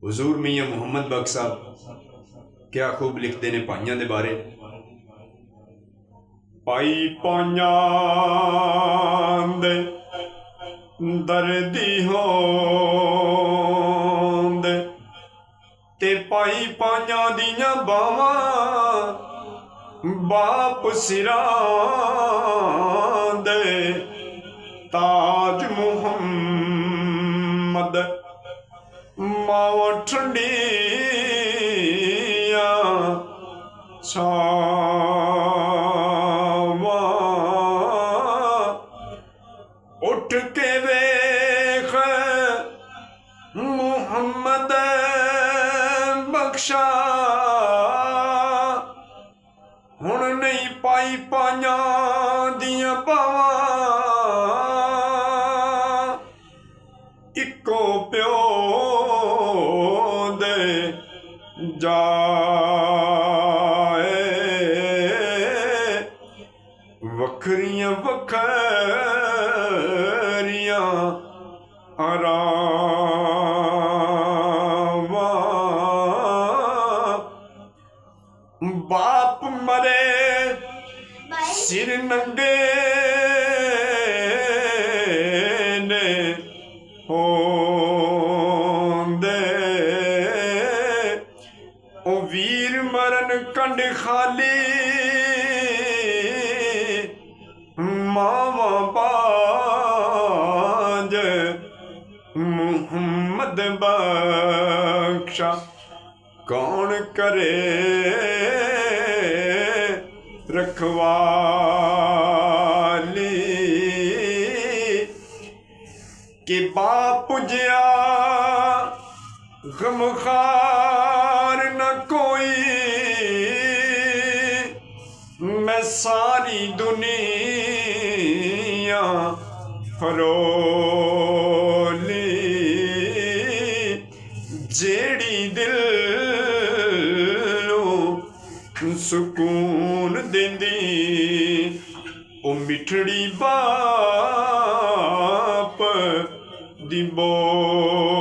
हुजूर मियाँ मुहम्मद बख्श साहब क्या खूब लिखते ने भाइयों के बारे। भाई पाइयां दे दर्दी होंदे ते भाई पाइयां दियां बावां बाप सिरां दे ताज मुहम्मद मावां ठंडियां छावां उठ के वेख मुहम्मद बख्शा हुण नहीं पाई पाइयां दियां बावां इक्को प्यो दे जाए वखरियां वखरियां आरावां बाप मरे सिर नंगे ने होंदे ओ वीर मरन कंड खाली मावा बाज मुहम्मद बख्शा कौन करे रखवाली कि बाप जिया गमखार न कोई मैं सारी दुनिया फरोली जेड़ी दिल सुकून देंदी ओ मिठड़ी बाप दी बोली।